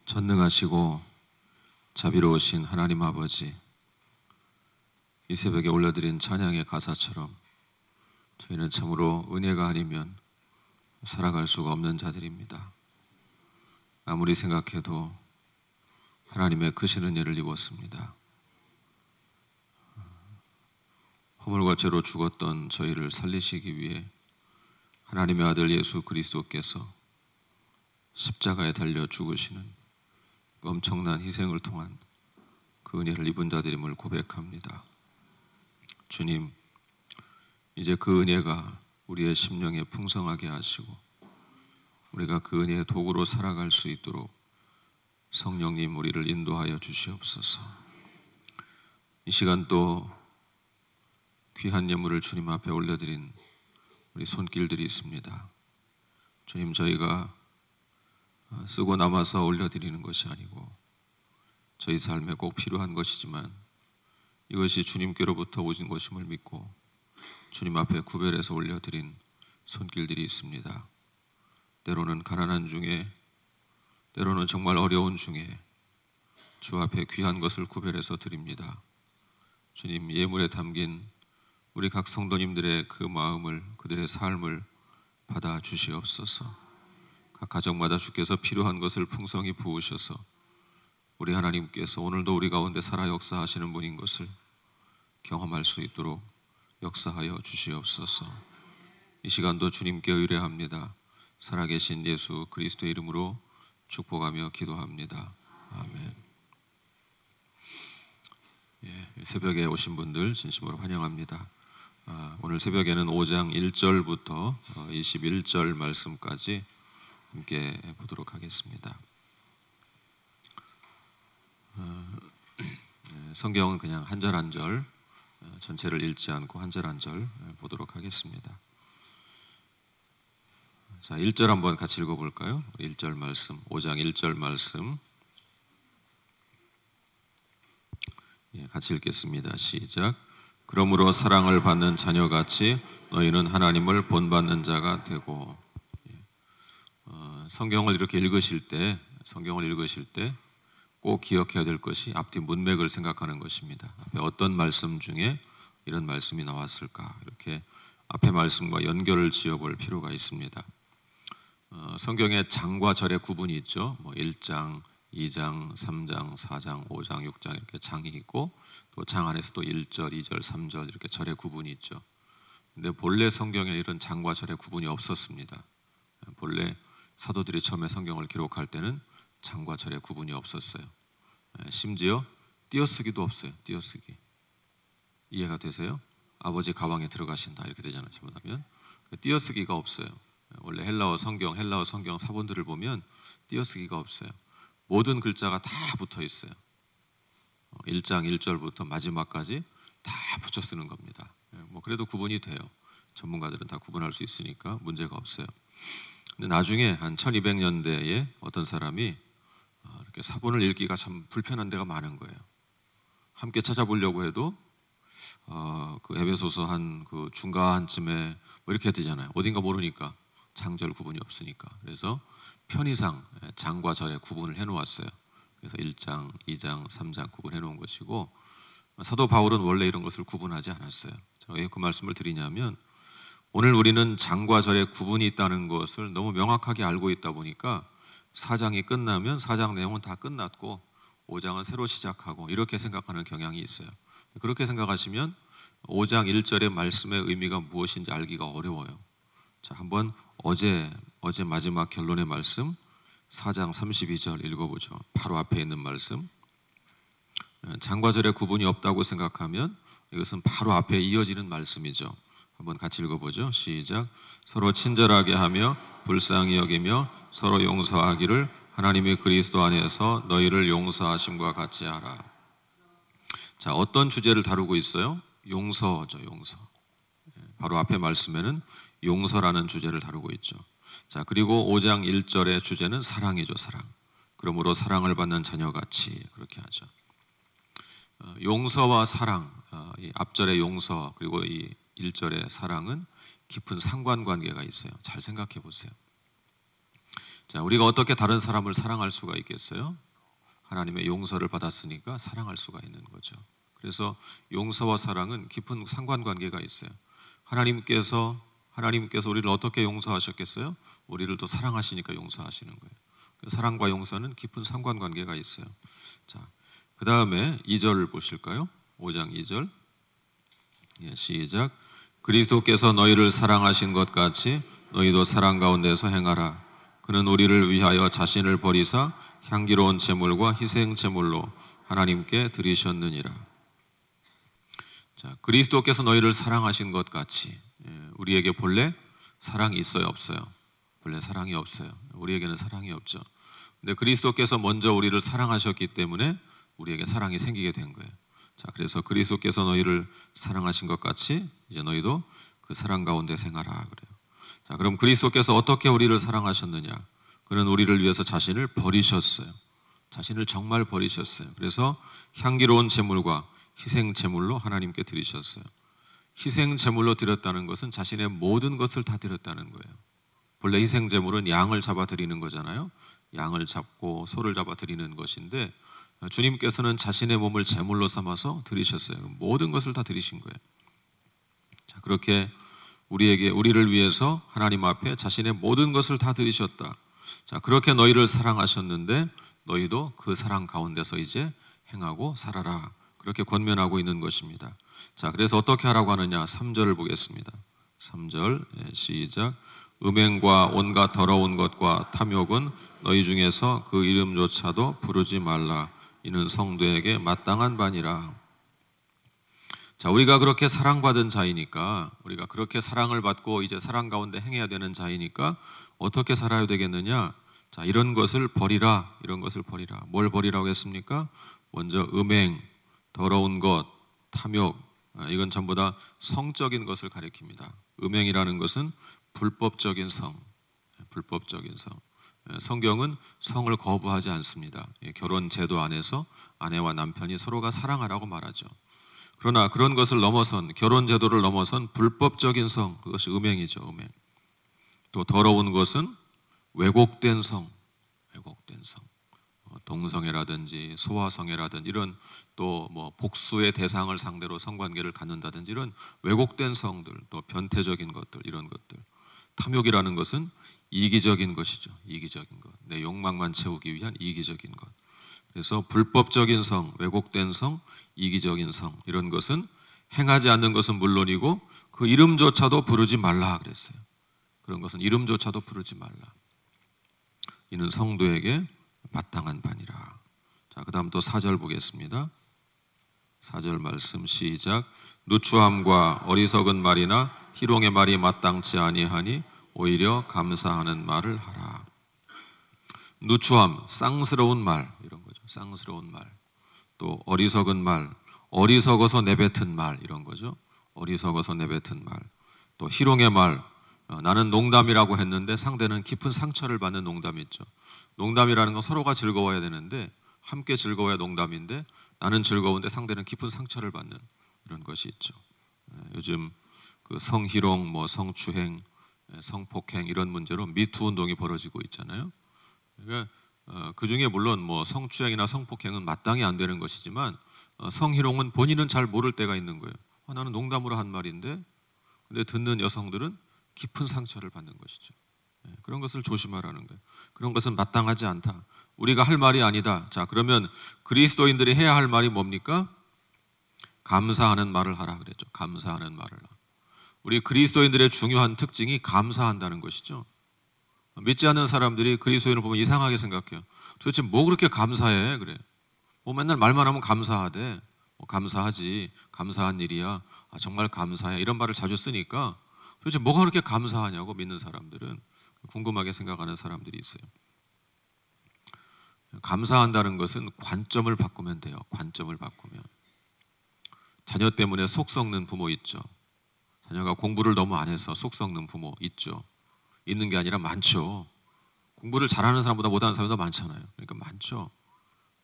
전능하시고 자비로우신 하나님 아버지, 이 새벽에 올려드린 찬양의 가사처럼 저희는 참으로 은혜가 아니면 살아갈 수가 없는 자들입니다. 아무리 생각해도 하나님의 크신 은혜를 입었습니다. 허물과 죄로 죽었던 저희를 살리시기 위해 하나님의 아들 예수 그리스도께서 십자가에 달려 죽으시는 그 엄청난 희생을 통한 그 은혜를 입은 자들임을 고백합니다. 주님, 이제 그 은혜가 우리의 심령에 풍성하게 하시고 우리가 그 은혜의 도구로 살아갈 수 있도록 성령님 우리를 인도하여 주시옵소서. 이 시간 또 귀한 예물을 주님 앞에 올려드린 우리 손길들이 있습니다. 주님, 저희가 쓰고 남아서 올려드리는 것이 아니고 저희 삶에 꼭 필요한 것이지만 이것이 주님께로부터 오신 것임을 믿고 주님 앞에 구별해서 올려드린 손길들이 있습니다. 때로는 가난한 중에, 때로는 정말 어려운 중에 주 앞에 귀한 것을 구별해서 드립니다. 주님, 예물에 담긴 우리 각 성도님들의 그 마음을, 그들의 삶을 받아 주시옵소서. 각 가정마다 주께서 필요한 것을 풍성히 부으셔서 우리 하나님께서 오늘도 우리 가운데 살아 역사하시는 분인 것을 경험할 수 있도록 역사하여 주시옵소서. 이 시간도 주님께 의뢰합니다. 살아계신 예수 그리스도의 이름으로 축복하며 기도합니다. 아멘. 새벽에 오신 분들 진심으로 환영합니다. 오늘 새벽에는 5장 1절부터 21절 말씀까지 함께 보도록 하겠습니다. 성경은 그냥 한 절 한 절, 전체를 읽지 않고 한 절 한 절 보도록 하겠습니다. 자, 1절 한번 같이 읽어볼까요? 1절 말씀, 5장 1절 말씀 같이 읽겠습니다. 시작. 그러므로 사랑을 받는 자녀같이 너희는 하나님을 본받는 자가 되고. 성경을 이렇게 읽으실 때 꼭 기억해야 될 것이 앞뒤 문맥을 생각하는 것입니다. 앞에 어떤 말씀 중에 이런 말씀이 나왔을까, 이렇게 앞에 말씀과 연결을 지어볼 필요가 있습니다. 성경에 장과 절의 구분이 있죠. 1장, 2장, 3장, 4장, 5장, 6장 이렇게 장이 있고 또 장 안에서도 1절, 2절, 3절 이렇게 절의 구분이 있죠. 근데 본래 성경에 이런 장과 절의 구분이 없었습니다. 본래 사도들이 처음에 성경을 기록할 때는 장과 절의 구분이 없었어요. 심지어 띄어쓰기도 없어요. 띄어쓰기. 이해가 되세요? 아버지 가방에 들어가신다 이렇게 되잖아요. 잘못하면 띄어쓰기가 없어요. 원래 헬라어 성경 사본들을 보면 띄어쓰기가 없어요. 모든 글자가 다 붙어 있어요. 1장 1절부터 마지막까지 다 붙여 쓰는 겁니다. 그래도 구분이 돼요. 전문가들은 다 구분할 수 있으니까 문제가 없어요. 근데 나중에 한 1200년대에 어떤 사람이 이렇게 사본을 읽기가 참 불편한 데가 많은 거예요. 함께 찾아보려고 해도 그 에베소서 한 그 중간쯤에 이렇게 해야 되잖아요. 어딘가 모르니까 장절 구분이 없으니까. 그래서 편의상 장과 절의 구분을 해놓았어요. 그래서 1장, 2장, 3장 구분해 놓은 것이고 사도 바울은 원래 이런 것을 구분하지 않았어요. 제가 왜 그 말씀을 드리냐면 오늘 우리는 장과 절의 구분이 있다는 것을 너무 명확하게 알고 있다 보니까 4장이 끝나면 4장 내용은 다 끝났고 5장은 새로 시작하고 이렇게 생각하는 경향이 있어요. 그렇게 생각하시면 5장 1절의 말씀의 의미가 무엇인지 알기가 어려워요. 자, 한번 어제 마지막 결론의 말씀 4장 32절 읽어보죠. 바로 앞에 있는 말씀. 장과 절의 구분이 없다고 생각하면 이것은 바로 앞에 이어지는 말씀이죠. 한번 같이 읽어보죠. 시작. 서로 친절하게 하며 불쌍히 여기며 서로 용서하기를 하나님이 그리스도 안에서 너희를 용서하심과 같이 하라. 자, 어떤 주제를 다루고 있어요? 용서죠. 용서. 바로 앞에 말씀에는 용서라는 주제를 다루고 있죠. 자, 그리고 5장 1절의 주제는 사랑이죠. 사랑. 그러므로 사랑을 받는 자녀같이, 그렇게 하죠. 용서와 사랑, 이 앞절의 용서 그리고 이 1절의 사랑은 깊은 상관관계가 있어요. 잘 생각해 보세요. 자, 우리가 어떻게 다른 사람을 사랑할 수가 있겠어요? 하나님의 용서를 받았으니까 사랑할 수가 있는 거죠. 그래서 용서와 사랑은 깊은 상관관계가 있어요. 하나님께서 우리를 어떻게 용서하셨겠어요? 우리를 또 사랑하시니까 용서하시는 거예요. 사랑과 용서는 깊은 상관관계가 있어요. 자, 그 다음에 2절 보실까요? 5장 2절. 예, 시작. 그리스도께서 너희를 사랑하신 것 같이 너희도 사랑 가운데서 행하라. 그는 우리를 위하여 자신을 버리사 향기로운 제물과 희생 제물로 하나님께 드리셨느니라. 자, 그리스도께서 너희를 사랑하신 것 같이, 우리에게 본래 사랑이 있어요, 없어요? 본래 사랑이 없어요. 우리에게는 사랑이 없죠. 근데 그리스도께서 먼저 우리를 사랑하셨기 때문에 우리에게 사랑이 생기게 된 거예요. 자, 그래서 그리스도께서 너희를 사랑하신 것 같이 이제 너희도 그 사랑 가운데 생활하라 그래요. 자, 그럼 그리스도께서 어떻게 우리를 사랑하셨느냐? 그는 우리를 위해서 자신을 버리셨어요. 자신을 정말 버리셨어요. 그래서 향기로운 제물과 희생 제물로 하나님께 드리셨어요. 희생 제물로 드렸다는 것은 자신의 모든 것을 다 드렸다는 거예요. 본래 희생 제물은 양을 잡아 드리는 거잖아요. 양을 잡고 소를 잡아 드리는 것인데 주님께서는 자신의 몸을 제물로 삼아서 드리셨어요. 모든 것을 다 드리신 거예요. 자, 그렇게 우리를 위해서 하나님 앞에 자신의 모든 것을 다 드리셨다. 자, 그렇게 너희를 사랑하셨는데 너희도 그 사랑 가운데서 이제 행하고 살아라. 그렇게 권면하고 있는 것입니다. 자, 그래서 어떻게 하라고 하느냐? 3절을 보겠습니다. 3절 시작. 음행과 온갖 더러운 것과 탐욕은 너희 중에서 그 이름조차도 부르지 말라. 이는 성도에게 마땅한 바니라. 자, 우리가 그렇게 사랑받은 자이니까, 우리가 그렇게 사랑을 받고 이제 사랑 가운데 행해야 되는 자이니까 어떻게 살아야 되겠느냐? 자, 이런 것을 버리라. 이런 것을 버리라. 뭘 버리라고 했습니까? 먼저 음행, 더러운 것, 탐욕, 이건 전부 다 성적인 것을 가리킵니다. 음행이라는 것은 불법적인 성, 불법적인 성. 성경은 성을 거부하지 않습니다. 결혼 제도 안에서 아내와 남편이 서로가 사랑하라고 말하죠. 그러나 그런 것을 넘어선, 결혼 제도를 넘어선 불법적인 성, 그것이 음행이죠. 음행. 또 더러운 것은 왜곡된 성, 왜곡된 성. 동성애라든지 소아성애라든지 이런 또 뭐 복수의 대상을 상대로 성관계를 갖는다든지 이런 왜곡된 성들, 또 변태적인 것들, 이런 것들. 탐욕이라는 것은 이기적인 것이죠. 이기적인 것. 내 욕망만 채우기 위한 이기적인 것. 그래서 불법적인 성, 왜곡된 성, 이기적인 성, 이런 것은 행하지 않는 것은 물론이고 그 이름조차도 부르지 말라 그랬어요. 그런 것은 이름조차도 부르지 말라. 이는 성도에게 마땅한 바니라. 자, 그 다음 또 4절 보겠습니다. 4절 말씀 시작. 누추함과 어리석은 말이나 희롱의 말이 마땅치 아니하니 오히려 감사하는 말을 하라. 누추함, 쌍스러운 말, 이런 거죠. 쌍스러운 말. 또 어리석은 말, 어리석어서 내뱉은 말, 이런 거죠. 어리석어서 내뱉은 말. 또 희롱의 말, 나는 농담이라고 했는데 상대는 깊은 상처를 받는 농담이 있죠. 농담이라는 건 서로가 즐거워야 되는데 함께 즐거워야 농담인데 나는 즐거운데 상대는 깊은 상처를 받는 이런 것이 있죠. 요즘 그 성희롱, 뭐 성추행, 성폭행 이런 문제로 미투 운동이 벌어지고 있잖아요. 그러니까 그 중에 물론 뭐 성추행이나 성폭행은 마땅히 안 되는 것이지만 성희롱은 본인은 잘 모를 때가 있는 거예요. 나는 농담으로 한 말인데, 근데 듣는 여성들은 깊은 상처를 받는 것이죠. 그런 것을 조심하라는 거예요. 그런 것은 마땅하지 않다. 우리가 할 말이 아니다. 자, 그러면 그리스도인들이 해야 할 말이 뭡니까? 감사하는 말을 하라 그랬죠. 감사하는 말을 하라. 우리 그리스도인들의 중요한 특징이 감사한다는 것이죠. 믿지 않는 사람들이 그리스도인을 보면 이상하게 생각해요. 도대체 뭐 그렇게 감사해? 그래. 뭐 맨날 말만 하면 감사하대. 뭐 감사하지. 감사한 일이야. 아, 정말 감사해. 이런 말을 자주 쓰니까 도대체 뭐가 그렇게 감사하냐고 믿는 사람들은 궁금하게 생각하는 사람들이 있어요. 감사한다는 것은 관점을 바꾸면 돼요. 관점을 바꾸면. 자녀 때문에 속 썩는 부모 있죠. 자녀가 공부를 너무 안 해서 속 썩는 부모 있죠. 있는 게 아니라 많죠. 공부를 잘하는 사람보다 못하는 사람이 더 많잖아요. 그러니까 많죠.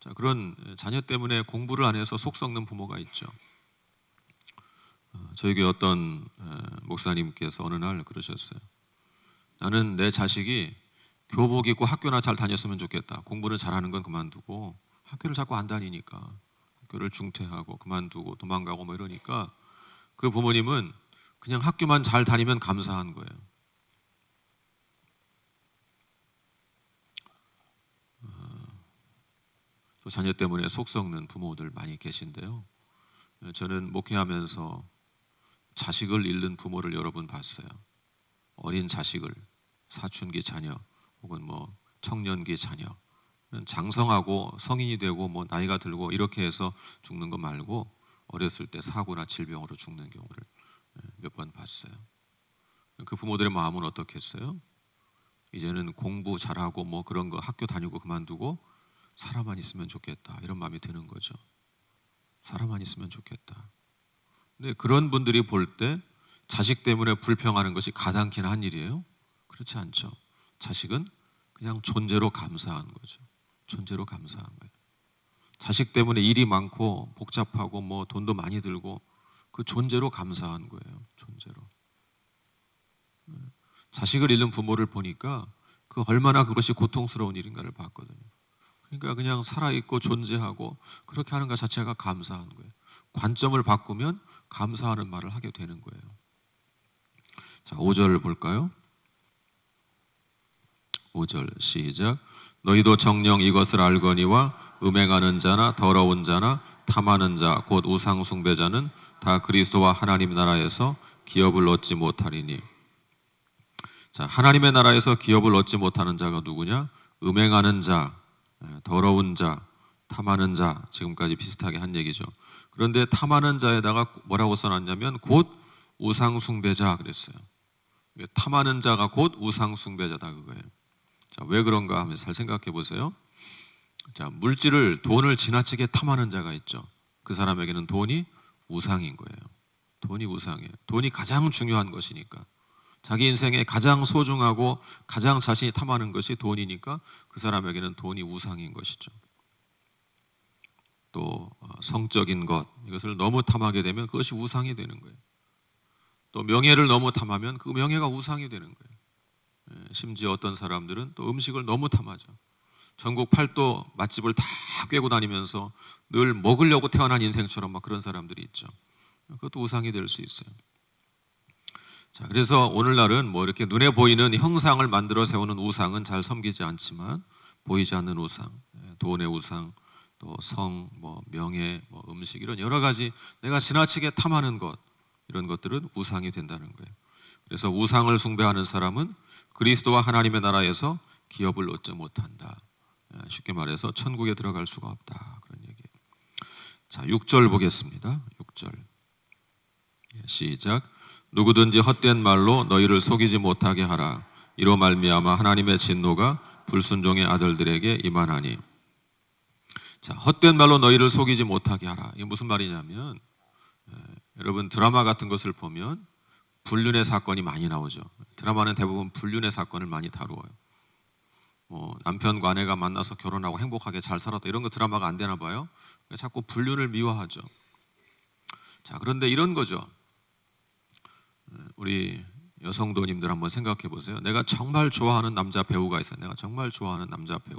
자, 그런 자녀 때문에 공부를 안 해서 속 썩는 부모가 있죠. 저희 교회 어떤 목사님께서 어느 날 그러셨어요. 나는 내 자식이 교복 입고 학교나 잘 다녔으면 좋겠다. 공부를 잘하는 건 그만두고 학교를 자꾸 안 다니니까, 학교를 중퇴하고 그만두고 도망가고 뭐 이러니까 그 부모님은 그냥 학교만 잘 다니면 감사한 거예요. 또 자녀 때문에 속 썩는 부모들 많이 계신데요. 저는 목회하면서 자식을 잃는 부모를 여러 번 봤어요. 어린 자식을, 사춘기 자녀 혹은 뭐 청년기 자녀, 장성하고 성인이 되고 뭐 나이가 들고 이렇게 해서 죽는 거 말고 어렸을 때 사고나 질병으로 죽는 경우를 몇 번 봤어요. 그 부모들의 마음은 어떻겠어요? 이제는 공부 잘하고 뭐 그런 거 학교 다니고 그만두고 사람만 있으면 좋겠다, 이런 마음이 드는 거죠. 사람만 있으면 좋겠다. 근데 그런 분들이 볼 때 자식 때문에 불평하는 것이 가당키나 한 일이에요? 그렇지 않죠. 자식은 그냥 존재로 감사한 거죠. 존재로 감사한 거예요. 자식 때문에 일이 많고 복잡하고 뭐 돈도 많이 들고 그 존재로 감사한 거예요. 존재로. 자식을 잃는 부모를 보니까 그 얼마나 그것이 고통스러운 일인가를 봤거든요. 그러니까 그냥 살아있고 존재하고 그렇게 하는 것 자체가 감사한 거예요. 관점을 바꾸면 감사하는 말을 하게 되는 거예요. 자, 5절 볼까요? 5절 시작. 너희도 정녕 이것을 알거니와 음행하는 자나 더러운 자나 탐하는 자 곧 우상 숭배자는 다 그리스도와 하나님 나라에서 기업을 얻지 못하리니. 자, 하나님의 나라에서 기업을 얻지 못하는 자가 누구냐? 음행하는 자, 더러운 자, 탐하는 자, 지금까지 비슷하게 한 얘기죠. 그런데 탐하는 자에다가 뭐라고 써놨냐면 곧 우상 숭배자 그랬어요. 탐하는 자가 곧 우상 숭배자다 그거예요. 자, 왜 그런가 하면 잘 생각해 보세요. 자, 물질을, 돈을 지나치게 탐하는 자가 있죠. 그 사람에게는 돈이 우상인 거예요. 돈이 우상이에요. 돈이 가장 중요한 것이니까. 자기 인생에 가장 소중하고 가장 자신이 탐하는 것이 돈이니까 그 사람에게는 돈이 우상인 것이죠. 또 성적인 것, 이것을 너무 탐하게 되면 그것이 우상이 되는 거예요. 또 명예를 너무 탐하면 그 명예가 우상이 되는 거예요. 심지어 어떤 사람들은 또 음식을 너무 탐하죠. 전국 팔도 맛집을 다 꿰고 다니면서 늘 먹으려고 태어난 인생처럼 막 그런 사람들이 있죠. 그것도 우상이 될 수 있어요. 자, 그래서 오늘날은 뭐 이렇게 눈에 보이는 형상을 만들어 세우는 우상은 잘 섬기지 않지만 보이지 않는 우상, 돈의 우상, 또 성, 뭐 명예, 뭐 음식 이런 여러 가지 내가 지나치게 탐하는 것, 이런 것들은 우상이 된다는 거예요. 그래서 우상을 숭배하는 사람은 그리스도와 하나님의 나라에서 기업을 얻지 못한다. 쉽게 말해서 천국에 들어갈 수가 없다. 그런 얘기예요. 자, 6절 보겠습니다. 6절 시작. 누구든지 헛된 말로 너희를 속이지 못하게 하라. 이로 말미암아 하나님의 진노가 불순종의 아들들에게 임하나니. 자, 헛된 말로 너희를 속이지 못하게 하라. 이게 무슨 말이냐면 여러분 드라마 같은 것을 보면 불륜의 사건이 많이 나오죠. 드라마는 대부분 불륜의 사건을 많이 다루어요. 뭐 남편과 아내가 만나서 결혼하고 행복하게 잘 살았다 이런 거 드라마가 안 되나 봐요. 자꾸 불륜을 미화하죠. 자, 그런데 이런 거죠. 우리 여성도님들 한번 생각해 보세요. 내가 정말 좋아하는 남자 배우가 있어요. 내가 정말 좋아하는 남자 배우.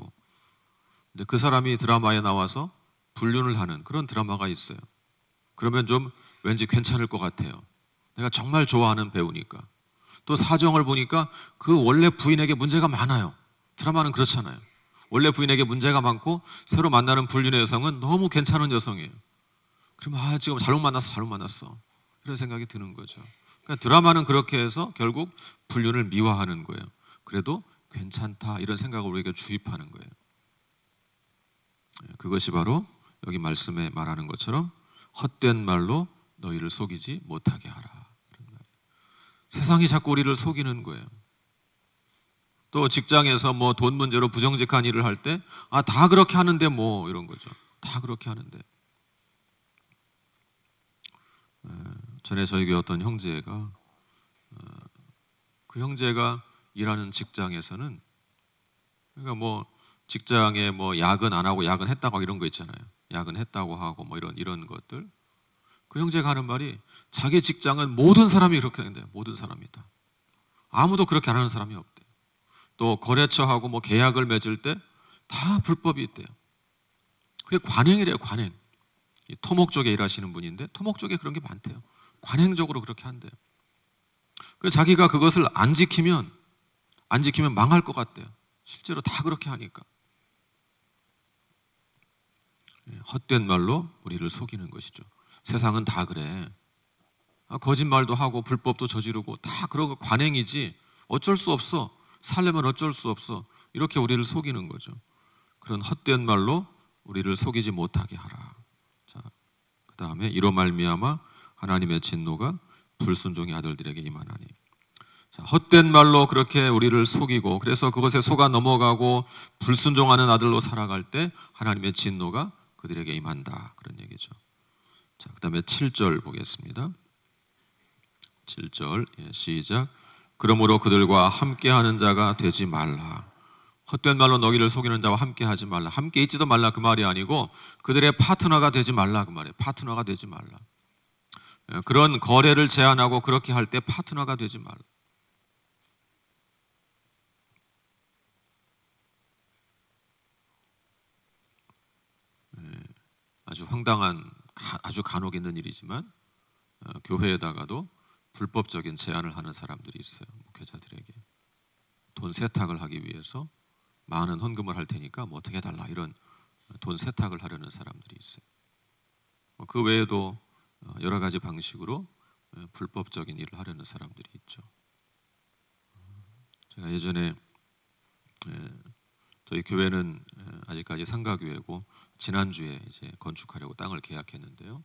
근데 그 사람이 드라마에 나와서 불륜을 하는 그런 드라마가 있어요. 그러면 좀 왠지 괜찮을 것 같아요. 내가 정말 좋아하는 배우니까. 또 사정을 보니까 그 원래 부인에게 문제가 많아요. 드라마는 그렇잖아요. 원래 부인에게 문제가 많고 새로 만나는 불륜의 여성은 너무 괜찮은 여성이에요. 그러면 지금 잘못 만났어. 이런 생각이 드는 거죠. 그러니까 드라마는 그렇게 해서 결국 불륜을 미화하는 거예요. 그래도 괜찮다 이런 생각을 우리에게 주입하는 거예요. 그것이 바로 여기 말씀에 말하는 것처럼 헛된 말로 너희를 속이지 못하게 하라. 세상이 자꾸 우리를 속이는 거예요. 또 직장에서 뭐 돈 문제로 부정직한 일을 할 때 다 그렇게 하는데 뭐 이런 거죠. 다 그렇게 하는데. 전에 저희 교회 어떤 형제가 그 형제가 일하는 직장에서는 그러니까 뭐 직장에 뭐 야근 안 하고 야근했다고 이런 거 있잖아요. 야근했다고 하고 뭐 이런 것들. 그 형제가 하는 말이 자기 직장은 모든 사람이 그렇게 하는데 모든 사람이 다. 아무도 그렇게 안 하는 사람이 없대. 또 거래처하고 뭐 계약을 맺을 때 다 불법이 있대요. 그게 관행이래요. 관행. 이 토목 쪽에 일하시는 분인데 토목 쪽에 그런 게 많대요. 관행적으로 그렇게 한대요. 그래서 자기가 그것을 안 지키면 망할 것 같대요. 실제로 다 그렇게 하니까. 헛된 말로 우리를 속이는 것이죠. 세상은 다 그래. 거짓말도 하고 불법도 저지르고 다 그런 관행이지 어쩔 수 없어. 살려면 어쩔 수 없어. 이렇게 우리를 속이는 거죠. 그런 헛된 말로 우리를 속이지 못하게 하라. 자, 그 다음에 이로 말미암아 하나님의 진노가 불순종의 아들들에게 임하나니. 자, 헛된 말로 그렇게 우리를 속이고 그래서 그것에 속아 넘어가고 불순종하는 아들로 살아갈 때 하나님의 진노가 그들에게 임한다. 그런 얘기죠. 자, 그 다음에 7절 보겠습니다. 7절 시작. 그러므로 그들과 함께하는 자가 되지 말라. 헛된 말로 너희를 속이는 자와 함께하지 말라. 함께 있지도 말라 그 말이 아니고 그들의 파트너가 되지 말라 그 말이에요. 파트너가 되지 말라. 그런 거래를 제한하고 그렇게 할 때 파트너가 되지 말라. 아주 황당한 아주 간혹 있는 일이지만 교회에다가도 불법적인 제안을 하는 사람들이 있어요. 목회자들에게 돈 세탁을 하기 위해서 많은 헌금을 할 테니까 뭐 어떻게 해달라 이런 돈 세탁을 하려는 사람들이 있어요. 그 외에도 여러 가지 방식으로 불법적인 일을 하려는 사람들이 있죠. 제가 예전에 저희 교회는 아직까지 상가교회고 지난주에 이제 건축하려고 땅을 계약했는데요.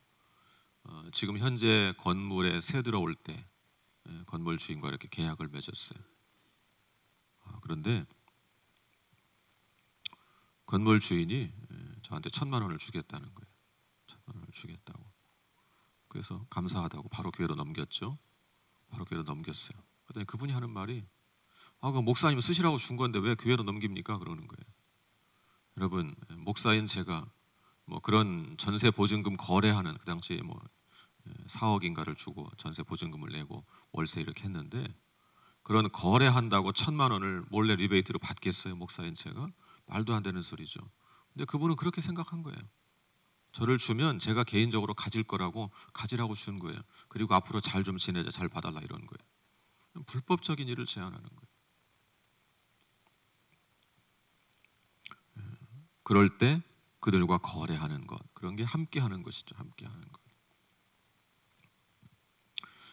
지금 현재 건물에 새 들어올 때 건물 주인과 이렇게 계약을 맺었어요. 그런데 건물 주인이 저한테 1,000만 원을 주겠다는 거예요. 1,000만 원을 주겠다고. 그래서 감사하다고 바로 교회로 넘겼죠. 바로 교회로 넘겼어요. 그랬더니 그분이 하는 말이 그 목사님 쓰시라고 준 건데 왜 교회로 넘깁니까? 그러는 거예요. 여러분, 목사인 제가 뭐 그런 전세 보증금 거래하는 그 당시에 뭐 4억인가를 주고 전세 보증금을 내고 월세 이렇게 했는데 그런 거래한다고 1,000만 원을 몰래 리베이트로 받겠어요? 목사인 제가? 말도 안 되는 소리죠. 근데 그분은 그렇게 생각한 거예요. 저를 주면 제가 개인적으로 가질 거라고 가지라고 준 거예요. 그리고 앞으로 잘 좀 지내자, 잘 봐달라 이런 거예요. 불법적인 일을 제안하는 거예요. 그럴 때 그들과 거래하는 것, 그런 게 함께하는 것이죠. 함께하는 것.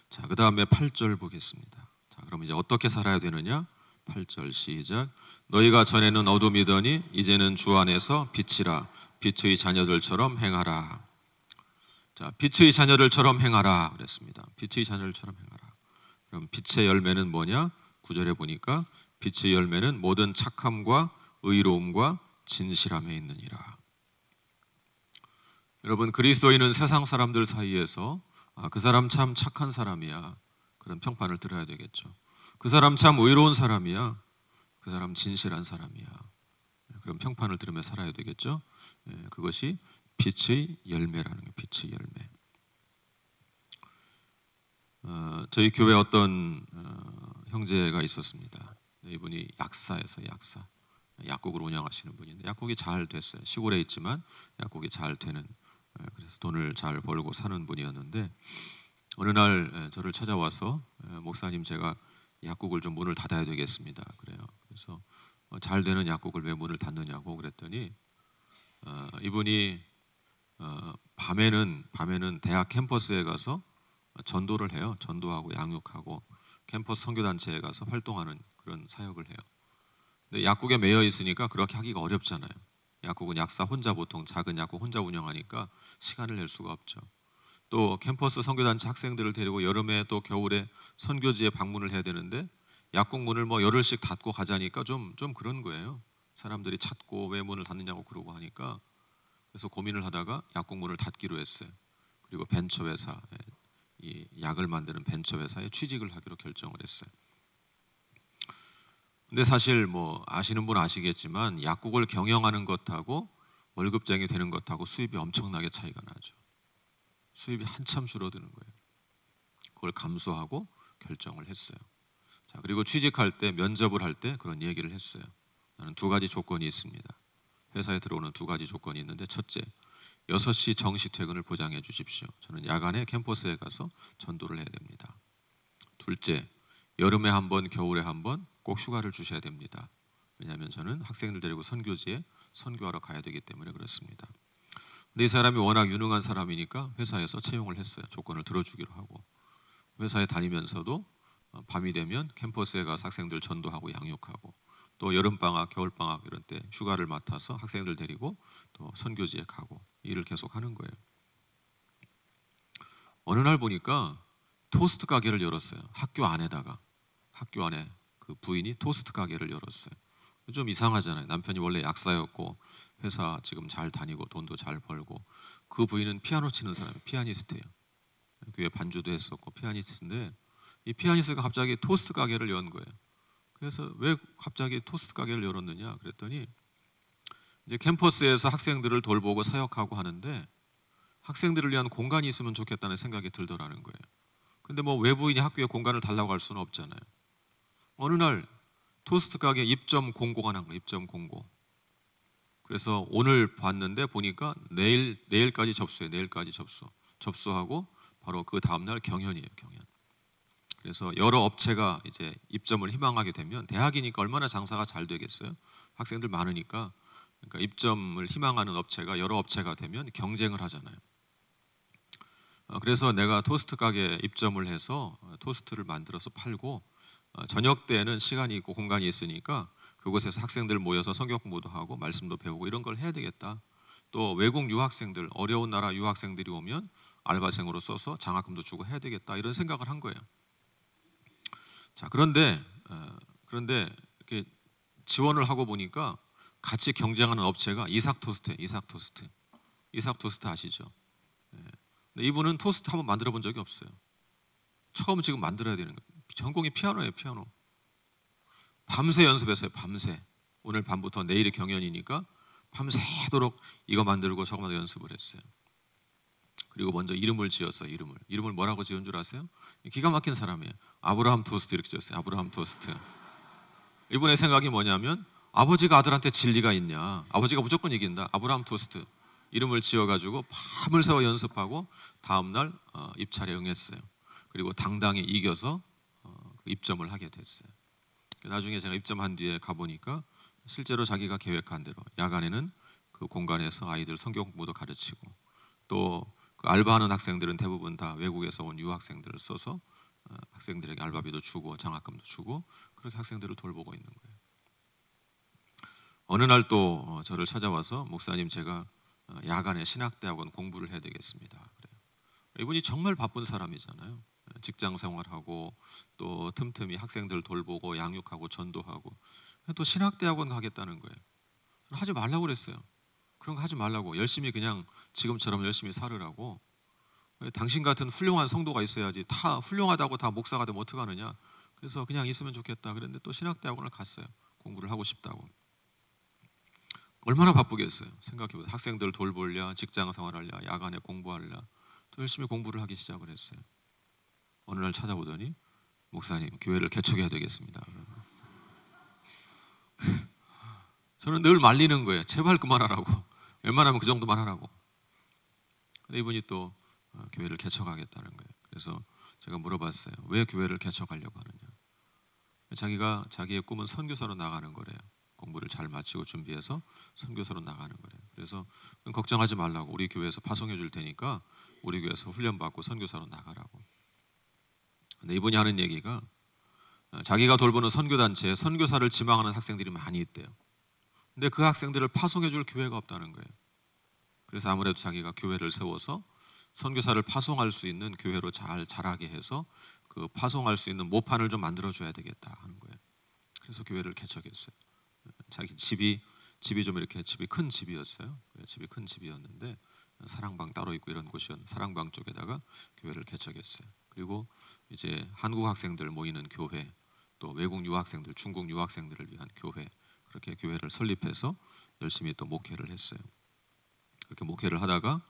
자, 그 다음에 8절 보겠습니다. 자, 그럼 이제 어떻게 살아야 되느냐? 8절 시작. 너희가 전에는 어둠이더니 이제는 주 안에서 빛이라. 빛의 자녀들처럼 행하라. 자, 빛의 자녀들처럼 행하라 그랬습니다. 빛의 자녀들처럼 행하라. 그럼 빛의 열매는 뭐냐? 9절에 보니까 빛의 열매는 모든 착함과 의로움과 진실함에 있느니라. 여러분, 그리스도인은 세상 사람들 사이에서 그 사람 참 착한 사람이야, 그런 평판을 들어야 되겠죠. 그 사람 참 의로운 사람이야, 그 사람 진실한 사람이야, 그런 평판을 들으며 살아야 되겠죠. 그것이 빛의 열매라는 거예요. 빛의 열매. 저희 교회 어떤 형제가 있었습니다. 이분이 약사에서 약국을 운영하시는 분인데 약국이 잘 됐어요. 시골에 있지만 약국이 잘 되는, 그래서 돈을 잘 벌고 사는 분이었는데 어느 날 저를 찾아와서 목사님, 제가 약국을 좀 문을 닫아야 되겠습니다. 그래요. 그래서 잘 되는 약국을 왜 문을 닫느냐고 그랬더니 이분이 밤에는 대학 캠퍼스에 가서 전도를 해요. 전도하고 양육하고 캠퍼스 선교단체에 가서 활동하는 그런 사역을 해요. 근데 약국에 매여 있으니까 그렇게 하기가 어렵잖아요. 약국은 약사 혼자, 보통 작은 약국 혼자 운영하니까 시간을 낼 수가 없죠. 또 캠퍼스 선교단체 학생들을 데리고 여름에 또 겨울에 선교지에 방문을 해야 되는데 약국 문을 뭐 열흘씩 닫고 가자니까 좀 그런 거예요. 사람들이 찾고 왜 문을 닫느냐고 그러고 하니까, 그래서 고민을 하다가 약국 문을 닫기로 했어요. 그리고 벤처회사, 이 약을 만드는 벤처회사에 취직을 하기로 결정을 했어요. 근데 사실 뭐 아시는 분 아시겠지만 약국을 경영하는 것하고 월급쟁이 되는 것하고 수입이 엄청나게 차이가 나죠. 수입이 한참 줄어드는 거예요. 그걸 감수하고 결정을 했어요. 자, 그리고 취직할 때 면접을 할 때 그런 얘기를 했어요. 나는 두 가지 조건이 있습니다. 회사에 들어오는 두 가지 조건이 있는데, 첫째, 6시 정시 퇴근을 보장해 주십시오. 저는 야간에 캠퍼스에 가서 전도를 해야 됩니다. 둘째, 여름에 한 번, 겨울에 한 번 꼭 휴가를 주셔야 됩니다. 왜냐하면 저는 학생들 데리고 선교지에 선교하러 가야 되기 때문에 그렇습니다. 근데 이 사람이 워낙 유능한 사람이니까 회사에서 채용을 했어요. 조건을 들어주기로 하고. 회사에 다니면서도 밤이 되면 캠퍼스에 가서 학생들 전도하고 양육하고, 또 여름방학, 겨울방학 이런 때 휴가를 맡아서 학생들 데리고 또 선교지에 가고, 일을 계속 하는 거예요. 어느 날 보니까 토스트 가게를 열었어요. 학교 안에다가. 학교 안에 그 부인이 토스트 가게를 열었어요. 좀 이상하잖아요. 남편이 원래 약사였고 회사 지금 잘 다니고 돈도 잘 벌고, 그 부인은 피아노 치는 사람이에요. 피아니스트예요. 교회 반주도 했었고 피아니스트인데, 이 피아니스트가 갑자기 토스트 가게를 연 거예요. 그래서 왜 갑자기 토스트 가게를 열었느냐 그랬더니, 이제 캠퍼스에서 학생들을 돌보고 사역하고 하는데 학생들을 위한 공간이 있으면 좋겠다는 생각이 들더라는 거예요. 근데 뭐 외부인이 학교에 공간을 달라고 할 수는 없잖아요. 어느 날 토스트 가게 입점 공고가 난 거예요. 입점 공고. 그래서 오늘 봤는데 보니까 내일까지 접수해. 내일까지 접수하고 바로 그 다음 날 경연이에요. 경연. 그래서 여러 업체가 이제 입점을 희망하게 되면, 대학이니까 얼마나 장사가 잘 되겠어요? 학생들 많으니까. 그러니까 입점을 희망하는 업체가 여러 업체가 되면 경쟁을 하잖아요. 그래서 내가 토스트 가게 입점을 해서 토스트를 만들어서 팔고, 저녁 때에는 시간이 있고 공간이 있으니까 그곳에서 학생들 모여서 성경 공부도 하고 말씀도 배우고 이런 걸 해야 되겠다. 또 외국 유학생들, 어려운 나라 유학생들이 오면 알바생으로 써서 장학금도 주고 해야 되겠다, 이런 생각을 한 거예요. 자, 그런데 이렇게 지원을 하고 보니까 같이 경쟁하는 업체가 이삭토스트예요. 이삭토스트 아시죠? 근데 이분은 토스트 한번 만들어 본 적이 없어요. 처음 지금 만들어야 되는 거예요. 전공이 피아노예요. 피아노. 밤새 연습했어요. 밤새. 오늘 밤부터 내일이 경연이니까 밤새도록 이거 만들고 저거 만들고 연습을 했어요. 그리고 먼저 이름을 지었어요. 이름을 뭐라고 지은 줄 아세요? 기가 막힌 사람이에요. 아브라함 토스트 이렇게 지었어요. 아브라함 토스트. 이분의 생각이 뭐냐면, 아버지가 아들한테 진리가 있냐, 아버지가 무조건 이긴다. 아브라함 토스트 이름을 지어가지고 밤을 새워 연습하고 다음날 입찰에 응했어요. 그리고 당당히 이겨서 입점을 하게 됐어요. 나중에 제가 입점한 뒤에 가보니까 실제로 자기가 계획한 대로 야간에는 그 공간에서 아이들 성경 공부도 가르치고, 또 그 알바하는 학생들은 대부분 다 외국에서 온 유학생들을 써서 학생들에게 알바비도 주고 장학금도 주고, 그렇게 학생들을 돌보고 있는 거예요. 어느 날 또 저를 찾아와서, 목사님, 제가 야간에 신학대학원 공부를 해야 되겠습니다. 그래요. 이분이 정말 바쁜 사람이잖아요. 직장 생활하고 또 틈틈이 학생들 돌보고 양육하고 전도하고, 또 신학대학원 가겠다는 거예요. 하지 말라고 그랬어요. 그런 거 하지 말라고. 열심히 그냥 지금처럼 열심히 살으라고. 당신 같은 훌륭한 성도가 있어야지. 다 훌륭하다고 다 목사가 되면 어떡하느냐. 그래서 그냥 있으면 좋겠다. 그런데 또 신학대학원을 갔어요. 공부를 하고 싶다고. 얼마나 바쁘겠어요. 생각해보세요. 학생들 돌보랴, 직장 생활하랴, 야간에 공부하랴, 또 열심히 공부를 하기 시작을 했어요. 어느 날 찾아보더니, 목사님, 교회를 개척해야 되겠습니다. 저는 늘 말리는 거예요. 제발 그만하라고. 웬만하면 그 정도만 하라고. 근데 이분이 또 교회를 개척하겠다는 거예요. 그래서 제가 물어봤어요. 왜 교회를 개척하려고 하느냐. 자기의 꿈은 선교사로 나가는 거래요. 공부를 잘 마치고 준비해서 선교사로 나가는 거래요. 그래서 걱정하지 말라고, 우리 교회에서 파송해 줄 테니까 우리 교회에서 훈련받고 선교사로 나가라고. 근데 이분이 하는 얘기가, 자기가 돌보는 선교단체에 선교사를 지망하는 학생들이 많이 있대요. 근데 그 학생들을 파송해 줄 교회가 없다는 거예요. 그래서 아무래도 자기가 교회를 세워서 선교사를 파송할 수 있는 교회로 잘 자라게 해서 그 파송할 수 있는 모판을 좀 만들어 줘야 되겠다 하는 거예요. 그래서 교회를 개척했어요. 자기 집이 좀 이렇게 집이 큰 집이었어요. 집이 큰 집이었는데 사랑방 따로 있고 이런 곳이었는데, 사랑방 쪽에다가 교회를 개척했어요. 그리고 이제 한국 학생들 모이는 교회, 또 외국 유학생들, 중국 유학생들을 위한 교회, 그렇게 교회를 설립해서 열심히 또 목회를 했어요. 그렇게 목회를 하다가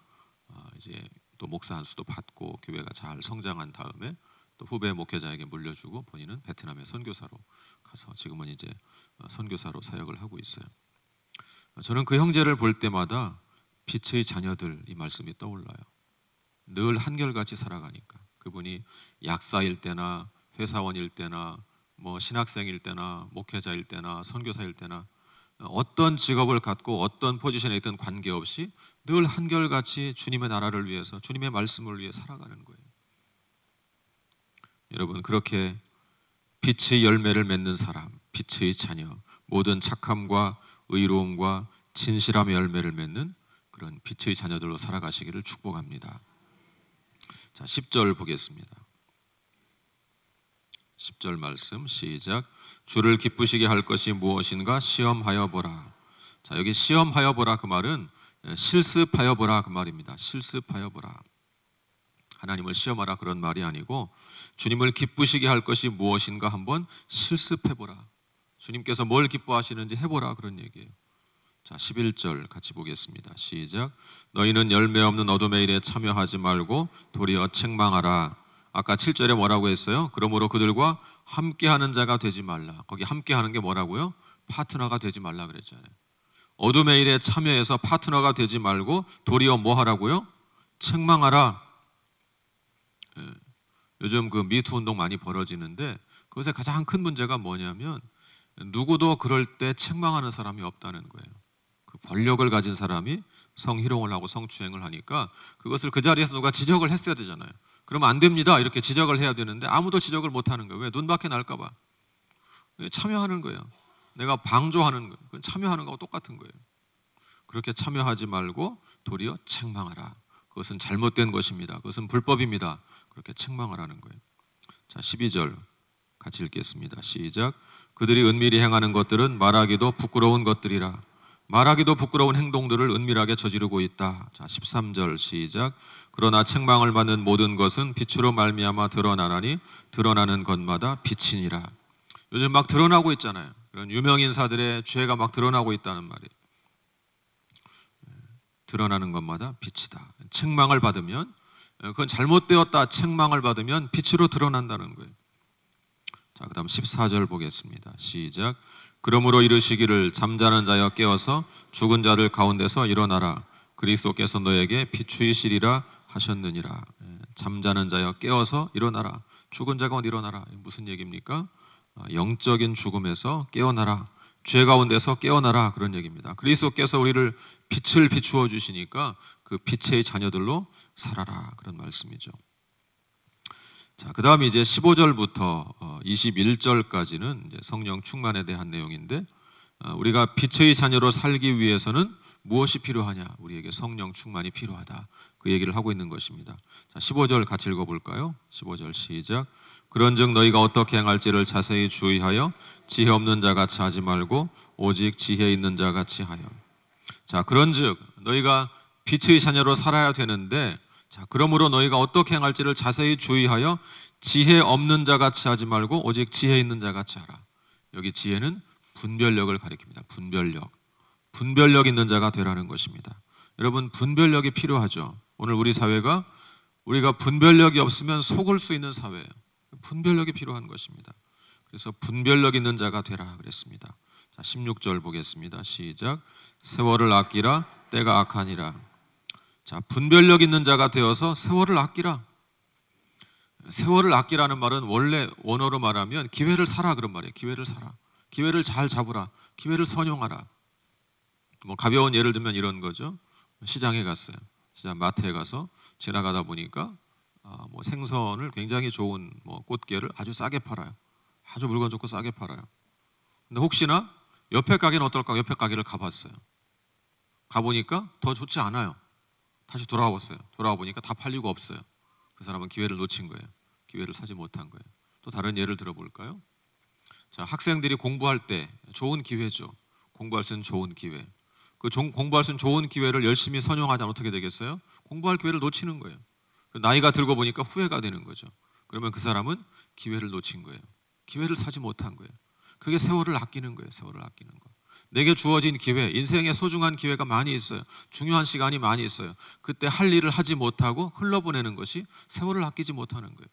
이제 또 목사 한 수도 받고 교회가 잘 성장한 다음에 또 후배 목회자에게 물려주고 본인은 베트남에 선교사로 가서 지금은 이제 선교사로 사역을 하고 있어요. 저는 그 형제를 볼 때마다 빛의 자녀들 이 말씀이 떠올라요. 늘 한결같이 살아가니까 그분이 약사일 때나 회사원일 때나 뭐 신학생일 때나 목회자일 때나 선교사일 때나 어떤 직업을 갖고 어떤 포지션에 있든 관계없이 늘 한결같이 주님의 나라를 위해서 주님의 말씀을 위해 살아가는 거예요. 여러분 그렇게 빛의 열매를 맺는 사람, 빛의 자녀, 모든 착함과 의로움과 진실함의 열매를 맺는 그런 빛의 자녀들로 살아가시기를 축복합니다. 자, 10절 보겠습니다. 10절 말씀 시작. 주를 기쁘시게 할 것이 무엇인가 시험하여 보라. 자, 여기 시험하여 보라 그 말은 실습하여 보라 그 말입니다. 실습하여 보라. 하나님을 시험하라 그런 말이 아니고 주님을 기쁘시게 할 것이 무엇인가 한번 실습해 보라. 주님께서 뭘 기뻐하시는지 해보라 그런 얘기예요. 자, 11절 같이 보겠습니다. 시작. 너희는 열매 없는 어둠의 일에 참여하지 말고 도리어 책망하라. 아까 7절에 뭐라고 했어요? 그러므로 그들과 함께하는 자가 되지 말라. 거기 함께하는 게 뭐라고요? 파트너가 되지 말라 그랬잖아요. 어둠의 일에 참여해서 파트너가 되지 말고 도리어 뭐 하라고요? 책망하라. 예. 요즘 그 미투 운동 많이 벌어지는데 그것의 가장 큰 문제가 뭐냐면 누구도 그럴 때 책망하는 사람이 없다는 거예요. 그 권력을 가진 사람이 성희롱을 하고 성추행을 하니까 그것을 그 자리에서 누가 지적을 했어야 되잖아요. 그러면 안 됩니다 이렇게 지적을 해야 되는데 아무도 지적을 못 하는 거예요. 왜? 눈밖에 날까 봐. 참여하는 거예요. 내가 방조하는 거예요. 그건 참여하는 거하고 똑같은 거예요. 그렇게 참여하지 말고 도리어 책망하라. 그것은 잘못된 것입니다. 그것은 불법입니다. 그렇게 책망하라는 거예요. 자, 12절 같이 읽겠습니다. 시작. 그들이 은밀히 행하는 것들은 말하기도 부끄러운 것들이라. 말하기도 부끄러운 행동들을 은밀하게 저지르고 있다. 자, 13절 시작. 그러나 책망을 받는 모든 것은 빛으로 말미암아 드러나나니 드러나는 것마다 빛이니라. 요즘 막 드러나고 있잖아요. 그런 유명 인사들의 죄가 막 드러나고 있다는 말이에요. 드러나는 것마다 빛이다. 책망을 받으면 그건 잘못되었다. 책망을 받으면 빛으로 드러난다는 거예요. 자, 그다음 14절 보겠습니다. 시작. 그러므로 이르시기를 잠자는 자여 깨어서 죽은 자들 가운데서 일어나라. 그리스도께서 너에게 비추이시리라 하셨느니라. 잠자는 자여 깨어서 일어나라. 죽은 자 가운데 일어나라. 무슨 얘기입니까? 영적인 죽음에서 깨어나라. 죄 가운데서 깨어나라 그런 얘기입니다. 그리스도께서 우리를 빛을 비추어 주시니까 그 빛의 자녀들로 살아라 그런 말씀이죠. 자, 그 다음에 이제 15절부터 21절까지는 이제 성령 충만에 대한 내용인데 우리가 빛의 자녀로 살기 위해서는 무엇이 필요하냐? 우리에게 성령 충만이 필요하다. 그 얘기를 하고 있는 것입니다. 자, 15절 같이 읽어볼까요? 15절 시작. 그런즉 너희가 어떻게 행할지를 자세히 주의하여 지혜 없는 자 같이 하지 말고 오직 지혜 있는 자 같이 하여. 자, 그런즉 너희가 빛의 자녀로 살아야 되는데 자, 그러므로 너희가 어떻게 행할지를 자세히 주의하여 지혜 없는 자 같이 하지 말고 오직 지혜 있는 자 같이 하라. 여기 지혜는 분별력을 가리킵니다. 분별력 있는 자가 되라는 것입니다. 여러분 분별력이 필요하죠. 오늘 우리 사회가 우리가 분별력이 없으면 속을 수 있는 사회예요. 분별력이 필요한 것입니다. 그래서 분별력 있는 자가 되라 그랬습니다. 자, 16절 보겠습니다. 시작. 세월을 아끼라 때가 악하니라. 자, 분별력 있는 자가 되어서 세월을 아끼라. 세월을 아끼라는 말은 원래 원어로 말하면 기회를 사라 그런 말이에요. 기회를 사라. 기회를 잘 잡으라. 기회를 선용하라. 뭐 가벼운 예를 들면 이런 거죠. 시장에 갔어요. 시장 마트에 가서 지나가다 보니까 뭐 생선을 굉장히 좋은 뭐 꽃게를 아주 싸게 팔아요. 아주 물건 좋고 싸게 팔아요. 근데 혹시나 옆에 가게는 어떨까? 옆에 가게를 가봤어요. 가보니까 더 좋지 않아요. 다시 돌아와 보니까 다 팔리고 없어요. 그 사람은 기회를 놓친 거예요. 기회를 사지 못한 거예요. 또 다른 예를 들어볼까요? 자, 학생들이 공부할 때 좋은 기회죠. 공부할 수 있는 좋은 기회. 그 공부할 수 있는 좋은 기회를 열심히 선용하자면 어떻게 되겠어요? 공부할 기회를 놓치는 거예요. 나이가 들고 보니까 후회가 되는 거죠. 그러면 그 사람은 기회를 놓친 거예요. 기회를 사지 못한 거예요. 그게 세월을 아끼는 거예요. 세월을 아끼는 거. 내게 주어진 기회, 인생에 소중한 기회가 많이 있어요. 중요한 시간이 많이 있어요. 그때 할 일을 하지 못하고 흘러보내는 것이 세월을 아끼지 못하는 거예요.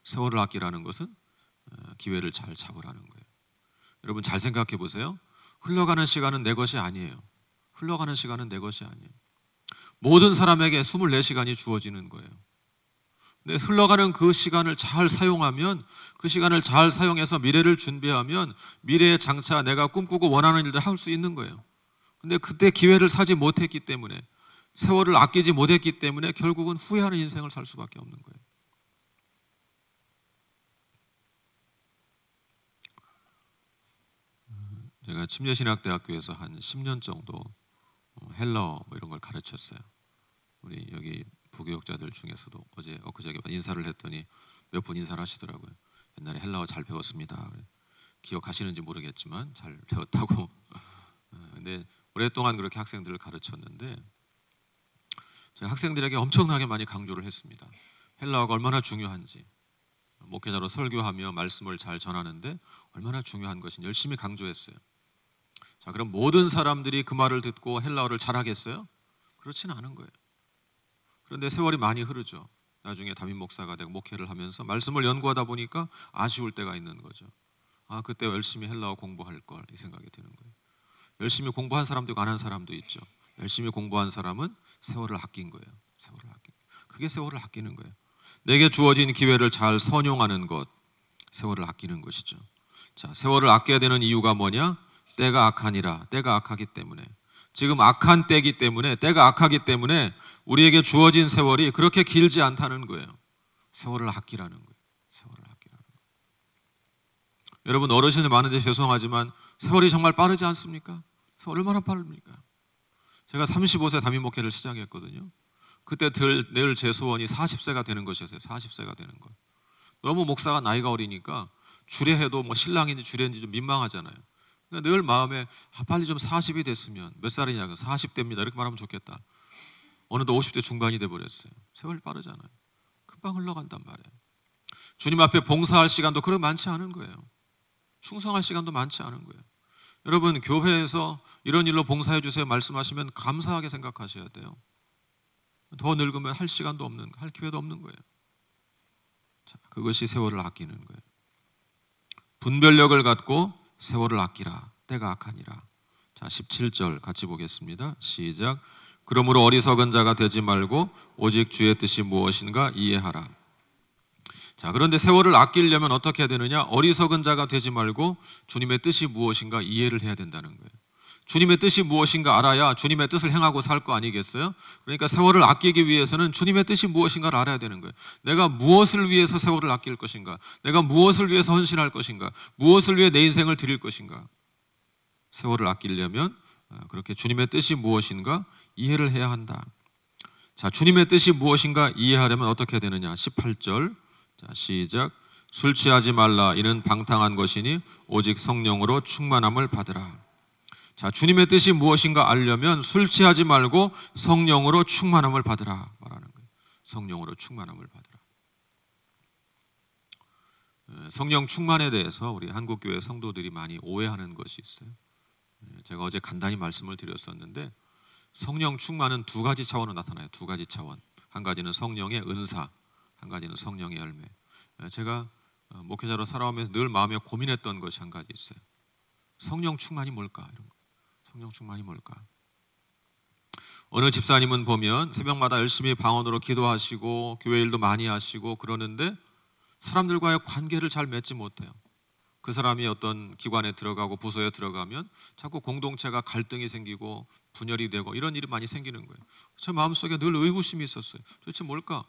세월을 아끼라는 것은 기회를 잘 잡으라는 거예요. 여러분 잘 생각해 보세요. 흘러가는 시간은 내 것이 아니에요. 흘러가는 시간은 내 것이 아니에요. 모든 사람에게 24시간이 주어지는 거예요. 근데 흘러가는 그 시간을 잘 사용하면, 그 시간을 잘 사용해서 미래를 준비하면 미래에 장차 내가 꿈꾸고 원하는 일들을 할 수 있는 거예요. 근데 그때 기회를 사지 못했기 때문에, 세월을 아끼지 못했기 때문에 결국은 후회하는 인생을 살 수밖에 없는 거예요. 제가 침례신학대학교에서 한 10년 정도 헬라어 이런 걸 가르쳤어요. 우리 여기 부교육자들 중에서도 어제 엊그저께 인사를 했더니 몇 분 인사를 하시더라고요. 옛날에 헬라어 잘 배웠습니다. 기억하시는지 모르겠지만 잘 배웠다고. 근데 오랫동안 그렇게 학생들을 가르쳤는데 제가 학생들에게 엄청나게 많이 강조를 했습니다. 헬라어가 얼마나 중요한지, 목회자로 설교하며 말씀을 잘 전하는데 얼마나 중요한 것인지 열심히 강조했어요. 자, 그럼 모든 사람들이 그 말을 듣고 헬라어를 잘하겠어요? 그렇지는 않은 거예요. 그런데 세월이 많이 흐르죠. 나중에 담임 목사가 되고 목회를 하면서 말씀을 연구하다 보니까 아쉬울 때가 있는 거죠. 아, 그때 열심히 헬라어 공부할 걸, 이 생각이 드는 거예요. 열심히 공부한 사람도 있고 안 한 사람도 있죠. 열심히 공부한 사람은 세월을 아낀 거예요. 세월을 아낀 거예요. 그게 세월을 아끼는 거예요. 내게 주어진 기회를 잘 선용하는 것, 세월을 아끼는 것이죠. 자, 세월을 아껴야 되는 이유가 뭐냐? 때가 악하니라. 때가 악하기 때문에. 지금 악한 때이기 때문에, 때가 악하기 때문에 우리에게 주어진 세월이 그렇게 길지 않다는 거예요. 세월을 아끼라는 거예요. 세월을 아끼라는 거예요. 여러분, 어르신들 많은데 죄송하지만 세월이 정말 빠르지 않습니까? 세월 얼마나 빠릅니까? 제가 35세 담임 목회를 시작했거든요. 그때 늘 제 소원이 40세가 되는 것이었어요. 40세가 되는 것. 너무 목사가 나이가 어리니까 주례해도 뭐 신랑인지 주례인지 좀 민망하잖아요. 그러니까 늘 마음에 빨리 좀 40이 됐으면, 몇 살이냐고 40대입니다 이렇게 말하면 좋겠다. 어느덧 50대 중반이 돼버렸어요. 세월이 빠르잖아요. 금방 흘러간단 말이에요. 주님 앞에 봉사할 시간도 그렇게 많지 않은 거예요. 충성할 시간도 많지 않은 거예요. 여러분, 교회에서 이런 일로 봉사해 주세요 말씀하시면 감사하게 생각하셔야 돼요. 더 늙으면 할 시간도 없는, 할 기회도 없는 거예요. 자, 그것이 세월을 아끼는 거예요. 분별력을 갖고 세월을 아끼라. 때가 악하니라. 자, 17절 같이 보겠습니다. 시작. 그러므로 어리석은 자가 되지 말고 오직 주의 뜻이 무엇인가 이해하라. 자, 그런데 세월을 아끼려면 어떻게 해야 되느냐? 어리석은 자가 되지 말고 주님의 뜻이 무엇인가 이해를 해야 된다는 거예요. 주님의 뜻이 무엇인가 알아야 주님의 뜻을 행하고 살 거 아니겠어요? 그러니까 세월을 아끼기 위해서는 주님의 뜻이 무엇인가를 알아야 되는 거예요. 내가 무엇을 위해서 세월을 아낄 것인가? 내가 무엇을 위해서 헌신할 것인가? 무엇을 위해 내 인생을 드릴 것인가? 세월을 아끼려면 그렇게 주님의 뜻이 무엇인가 이해를 해야 한다. 자, 주님의 뜻이 무엇인가 이해하려면 어떻게 해야 되느냐? 18절. 자, 시작. 술 취하지 말라. 이는 방탕한 것이니 오직 성령으로 충만함을 받으라. 자, 주님의 뜻이 무엇인가 알려면 술 취하지 말고 성령으로 충만함을 받으라 말하는 거예요. 성령으로 충만함을 받으라. 성령 충만에 대해서 우리 한국교회 성도들이 많이 오해하는 것이 있어요. 제가 어제 간단히 말씀을 드렸었는데 성령 충만은 두 가지 차원으로 나타나요. 두 가지 차원. 한 가지는 성령의 은사, 한 가지는 성령의 열매. 제가 목회자로 살아오면서 늘 마음에 고민했던 것이 한 가지 있어요. 성령 충만이 뭘까? 이런 거. 성령 충만이 뭘까? 어느 집사님은 보면 새벽마다 열심히 방언으로 기도하시고 교회 일도 많이 하시고 그러는데 사람들과의 관계를 잘 맺지 못해요. 그 사람이 어떤 기관에 들어가고 부서에 들어가면 자꾸 공동체가 갈등이 생기고 분열이 되고 이런 일이 많이 생기는 거예요. 제 마음속에 늘 의구심이 있었어요. 도대체 뭘까?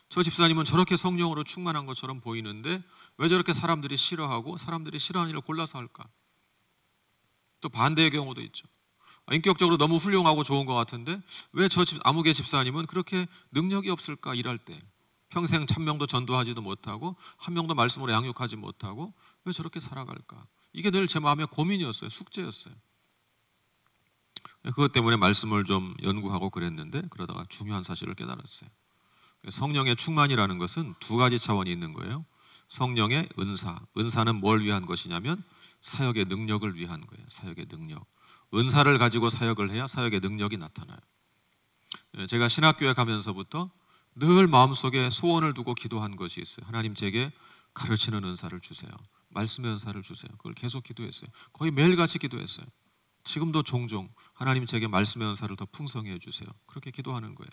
저 집사님은 저렇게 성령으로 충만한 것처럼 보이는데 왜 저렇게 사람들이 싫어하고 사람들이 싫어하는 일을 골라서 할까? 또 반대의 경우도 있죠. 인격적으로 너무 훌륭하고 좋은 것 같은데 왜 저 아무개 집사님은 그렇게 능력이 없을까? 일할 때 평생 1000명도 전도하지도 못하고 한 명도 말씀으로 양육하지 못하고 왜 저렇게 살아갈까? 이게 늘 제 마음의 고민이었어요. 숙제였어요. 그것 때문에 말씀을 좀 연구하고 그랬는데 그러다가 중요한 사실을 깨달았어요. 성령의 충만이라는 것은 두 가지 차원이 있는 거예요. 성령의 은사, 은사는 뭘 위한 것이냐면 사역의 능력을 위한 거예요. 사역의 능력. 은사를 가지고 사역을 해야 사역의 능력이 나타나요. 제가 신학교에 가면서부터 늘 마음속에 소원을 두고 기도한 것이 있어요. 하나님, 제게 가르치는 은사를 주세요. 말씀의 은사를 주세요. 그걸 계속 기도했어요. 거의 매일같이 기도했어요. 지금도 종종 하나님 제게 말씀의 은사를 더 풍성히 해주세요. 그렇게 기도하는 거예요.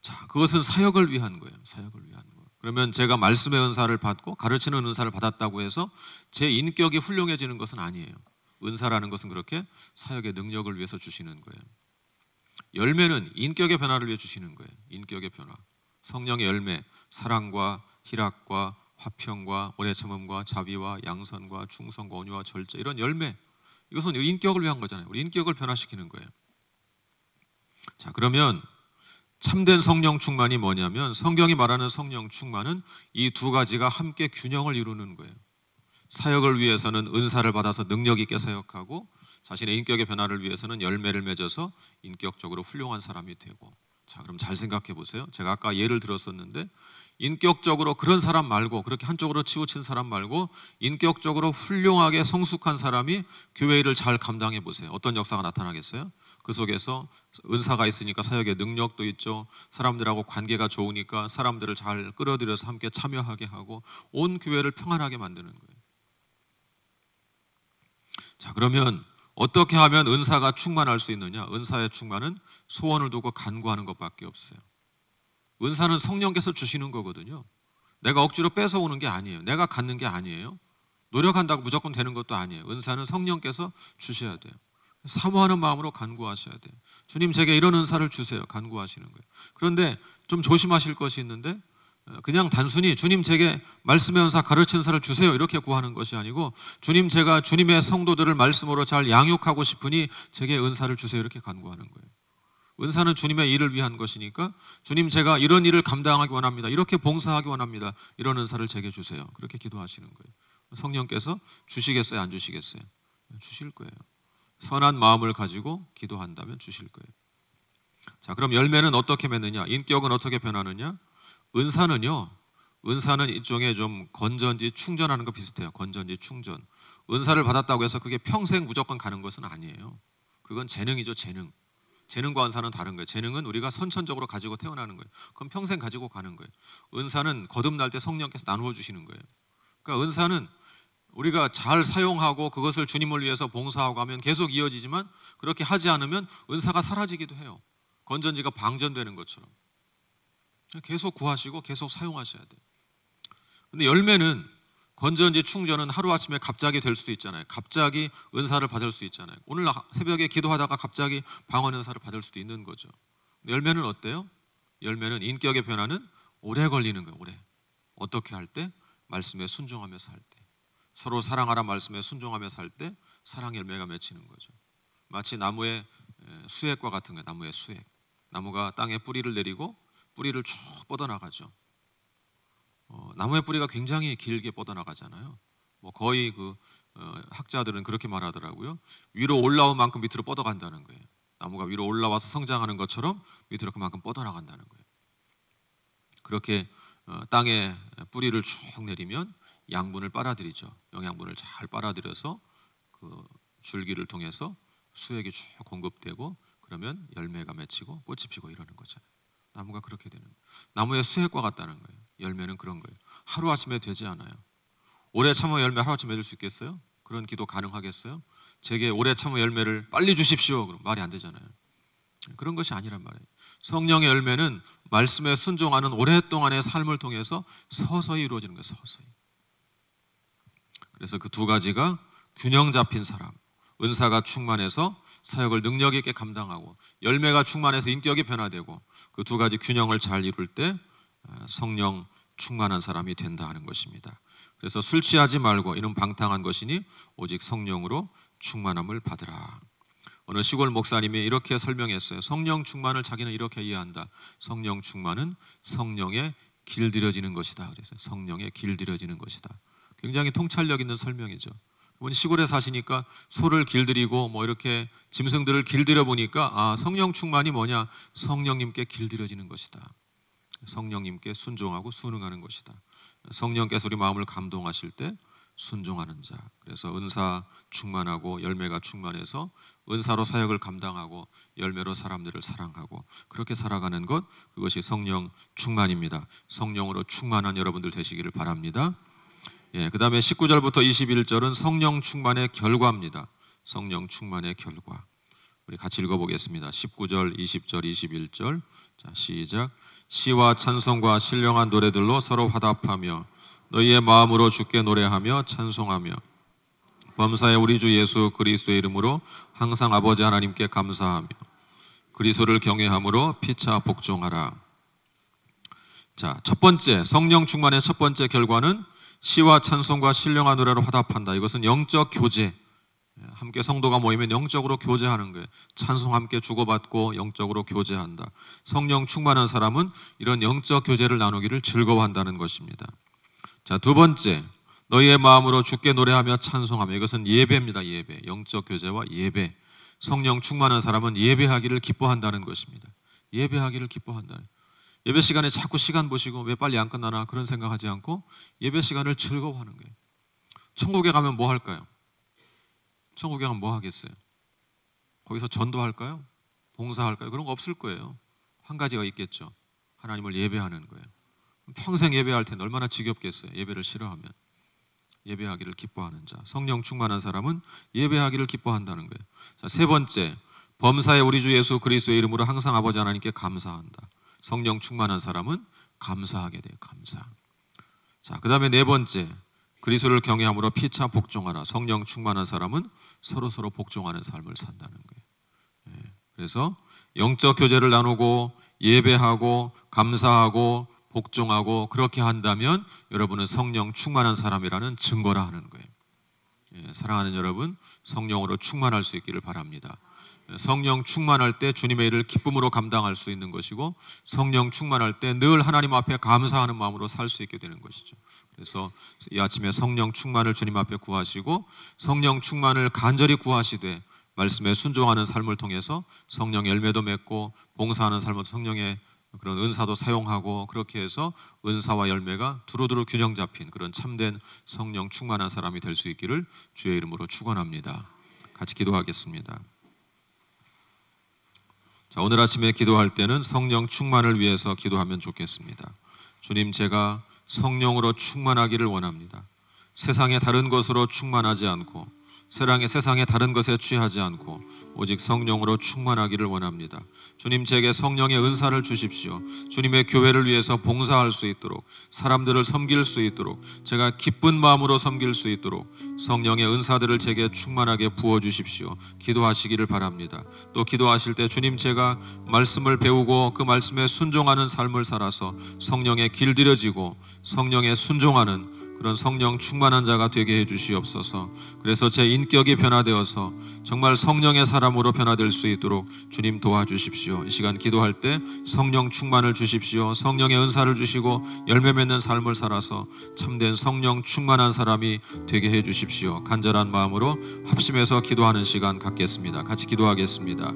자, 그것은 사역을 위한 거예요. 사역을 위한 거예요. 그러면 제가 말씀의 은사를 받고 가르치는 은사를 받았다고 해서 제 인격이 훌륭해지는 것은 아니에요. 은사라는 것은 그렇게 사역의 능력을 위해서 주시는 거예요. 열매는 인격의 변화를 위해 주시는 거예요. 인격의 변화. 성령의 열매, 사랑과 희락과 화평과 오래 참음과 자비와 양선과 충성과 온유와 절제, 이런 열매, 이것은 인격을 위한 거잖아요. 우리 인격을 변화시키는 거예요. 자, 그러면 참된 성령 충만이 뭐냐면, 성경이 말하는 성령 충만은 이 두 가지가 함께 균형을 이루는 거예요. 사역을 위해서는 은사를 받아서 능력 있게 사역하고, 자신의 인격의 변화를 위해서는 열매를 맺어서 인격적으로 훌륭한 사람이 되고. 자, 그럼 잘 생각해 보세요. 제가 아까 예를 들었었는데, 인격적으로 그런 사람 말고, 그렇게 한쪽으로 치우친 사람 말고 인격적으로 훌륭하게 성숙한 사람이 교회 일을 잘 감당해 보세요. 어떤 역사가 나타나겠어요? 그 속에서 은사가 있으니까 사역의 능력도 있죠. 사람들하고 관계가 좋으니까 사람들을 잘 끌어들여서 함께 참여하게 하고 온 교회를 평안하게 만드는 거예요. 자, 그러면 어떻게 하면 은사가 충만할 수 있느냐? 은사의 충만은 소원을 두고 간구하는 것밖에 없어요. 은사는 성령께서 주시는 거거든요. 내가 억지로 뺏어오는 게 아니에요. 내가 갖는 게 아니에요. 노력한다고 무조건 되는 것도 아니에요. 은사는 성령께서 주셔야 돼요. 사모하는 마음으로 간구하셔야 돼요. 주님, 제게 이런 은사를 주세요. 간구하시는 거예요. 그런데 좀 조심하실 것이 있는데, 그냥 단순히 주님, 제게 말씀의 은사, 가르치는 은사를 주세요, 이렇게 구하는 것이 아니고, 주님, 제가 주님의 성도들을 말씀으로 잘 양육하고 싶으니 제게 은사를 주세요, 이렇게 간구하는 거예요. 은사는 주님의 일을 위한 것이니까, 주님, 제가 이런 일을 감당하기 원합니다, 이렇게 봉사하기 원합니다, 이런 은사를 제게 주세요, 그렇게 기도하시는 거예요. 성령께서 주시겠어요, 안 주시겠어요? 주실 거예요. 선한 마음을 가지고 기도한다면 주실 거예요. 자, 그럼 열매는 어떻게 맺느냐? 인격은 어떻게 변하느냐? 은사는 일종의 좀 건전지 충전하는 거 비슷해요. 건전지 충전. 은사를 받았다고 해서 그게 평생 무조건 가는 것은 아니에요. 그건 재능이죠, 재능. 재능과 은사는 다른 거예요. 재능은 우리가 선천적으로 가지고 태어나는 거예요. 그럼 평생 가지고 가는 거예요. 은사는 거듭날 때 성령께서 나누어 주시는 거예요. 그러니까 은사는 우리가 잘 사용하고 그것을 주님을 위해서 봉사하고 하면 계속 이어지지만, 그렇게 하지 않으면 은사가 사라지기도 해요. 건전지가 방전되는 것처럼. 계속 구하시고 계속 사용하셔야 돼요. 근데 열매는, 건전지 충전은 하루아침에 갑자기 될 수도 있잖아요. 갑자기 은사를 받을 수 있잖아요. 오늘 새벽에 기도하다가 갑자기 방언 은사를 받을 수도 있는 거죠. 근데 열매는 어때요? 열매는, 인격의 변화는 오래 걸리는 거예요. 오래. 어떻게 할 때? 말씀에 순종하면서 할 때. 서로 사랑하라 말씀에 순종하면서 살 때 사랑 열매가 맺히는 거죠. 마치 나무의 수액과 같은 거예요. 나무의 수액. 나무가 땅에 뿌리를 내리고 뿌리를 쭉 뻗어나가죠. 나무의 뿌리가 굉장히 길게 뻗어나가잖아요. 거의 학자들은 그렇게 말하더라고요. 위로 올라온 만큼 밑으로 뻗어간다는 거예요. 나무가 위로 올라와서 성장하는 것처럼 밑으로 그만큼 뻗어나간다는 거예요. 그렇게 땅에 뿌리를 쭉 내리면 양분을 빨아들이죠. 영양분을 잘 빨아들여서 그 줄기를 통해서 수액이 쭉 공급되고, 그러면 열매가 맺히고 꽃이 피고 이러는 거잖아요. 나무가 그렇게 되는 거예요. 나무의 수액과 같다는 거예요. 열매는 그런 거예요. 하루아침에 되지 않아요. 오래 참어 열매 하루아침에 맺을 수 있겠어요? 그런 기도 가능하겠어요? 제게 오래 참어 열매를 빨리 주십시오, 그럼 말이 안 되잖아요. 그런 것이 아니란 말이에요. 성령의 열매는 말씀에 순종하는 오랫동안의 삶을 통해서 서서히 이루어지는 거예요. 서서히. 그래서 그 두 가지가 균형 잡힌 사람, 은사가 충만해서 사역을 능력 있게 감당하고, 열매가 충만해서 인격이 변화되고, 그 두 가지 균형을 잘 이룰 때 성령 충만한 사람이 된다 하는 것입니다. 그래서 술 취하지 말고 이는 방탕한 것이니 오직 성령으로 충만함을 받으라. 어느 시골 목사님이 이렇게 설명했어요. 성령 충만을 자기는 이렇게 이해한다. 성령 충만은 성령에 길들여지는 것이다. 그래서 성령에 길들여지는 것이다. 굉장히 통찰력 있는 설명이죠. 시골에 사시니까 소를 길들이고 이렇게 짐승들을 길들여 보니까, 성령 충만이 뭐냐? 성령님께 길들여지는 것이다. 성령님께 순종하고 순응하는 것이다. 성령께서 우리 마음을 감동하실 때 순종하는 자. 그래서 은사 충만하고 열매가 충만해서 은사로 사역을 감당하고 열매로 사람들을 사랑하고 그렇게 살아가는 것, 그것이 성령 충만입니다. 성령으로 충만한 여러분들 되시기를 바랍니다. 그 다음에 19절부터 21절은 성령 충만의 결과입니다. 성령 충만의 결과. 우리 같이 읽어보겠습니다. 19절, 20절, 21절. 자, 시작. 시와 찬송과 신령한 노래들로 서로 화답하며 너희의 마음으로 주께 노래하며 찬송하며 범사의 우리 주 예수 그리스도의 이름으로 항상 아버지 하나님께 감사하며 그리스도를 경외함으로 피차 복종하라. 자, 첫 번째 성령 충만의 첫 번째 결과는 시와 찬송과 신령한 노래로 화답한다. 이것은 영적 교제. 함께 성도가 모이면 영적으로 교제하는 거예요. 찬송 함께 주고받고 영적으로 교제한다. 성령 충만한 사람은 이런 영적 교제를 나누기를 즐거워한다는 것입니다. 자, 두 번째, 너희의 마음으로 주께 노래하며 찬송하며. 이것은 예배입니다. 예배. 영적 교제와 예배. 성령 충만한 사람은 예배하기를 기뻐한다는 것입니다. 예배하기를 기뻐한다. 예배 시간에 자꾸 시간 보시고 왜 빨리 안 끝나나 그런 생각하지 않고 예배 시간을 즐거워하는 거예요. 천국에 가면 뭐 할까요? 천국에 가면 뭐 하겠어요? 거기서 전도할까요? 봉사할까요? 그런 거 없을 거예요. 한 가지가 있겠죠. 하나님을 예배하는 거예요. 평생 예배할 텐데 얼마나 지겹겠어요. 예배를 싫어하면. 예배하기를 기뻐하는 자. 성령 충만한 사람은 예배하기를 기뻐한다는 거예요. 자, 세 번째, 범사의 우리 주 예수 그리스도의 이름으로 항상 아버지 하나님께 감사한다. 성령 충만한 사람은 감사하게 돼요. 감사. 자, 그 다음에 네 번째, 그리스도를 경외함으로 피차 복종하라. 성령 충만한 사람은 서로 복종하는 삶을 산다는 거예요. 그래서 영적 교제를 나누고 예배하고 감사하고 복종하고 그렇게 한다면 여러분은 성령 충만한 사람이라는 증거라 하는 거예요. 사랑하는 여러분, 성령으로 충만할 수 있기를 바랍니다. 성령 충만할 때 주님의 일을 기쁨으로 감당할 수 있는 것이고 성령 충만할 때 늘 하나님 앞에 감사하는 마음으로 살 수 있게 되는 것이죠. 그래서 이 아침에 성령 충만을 주님 앞에 구하시고 성령 충만을 간절히 구하시되 말씀에 순종하는 삶을 통해서 성령 열매도 맺고 봉사하는 삶을 성령의 그런 은사도 사용하고 그렇게 해서 은사와 열매가 두루두루 균형 잡힌 그런 참된 성령 충만한 사람이 될 수 있기를 주의 이름으로 축원합니다. 같이 기도하겠습니다. 자, 오늘 아침에 기도할 때는 성령 충만을 위해서 기도하면 좋겠습니다. 주님, 제가 성령으로 충만하기를 원합니다. 세상의 다른 것으로 충만하지 않고 세상의 다른 것에 취하지 않고 오직 성령으로 충만하기를 원합니다. 주님, 제게 성령의 은사를 주십시오. 주님의 교회를 위해서 봉사할 수 있도록 사람들을 섬길 수 있도록 제가 기쁜 마음으로 섬길 수 있도록 성령의 은사들을 제게 충만하게 부어주십시오. 기도하시기를 바랍니다. 또 기도하실 때 주님, 제가 말씀을 배우고 그 말씀에 순종하는 삶을 살아서 성령에 길들여지고 성령에 순종하는 그런 성령 충만한 자가 되게 해주시옵소서. 그래서 제 인격이 변화되어서 정말 성령의 사람으로 변화될 수 있도록 주님 도와주십시오. 이 시간 기도할 때 성령 충만을 주십시오. 성령의 은사를 주시고 열매 맺는 삶을 살아서 참된 성령 충만한 사람이 되게 해주십시오. 간절한 마음으로 합심해서 기도하는 시간 갖겠습니다. 같이 기도하겠습니다.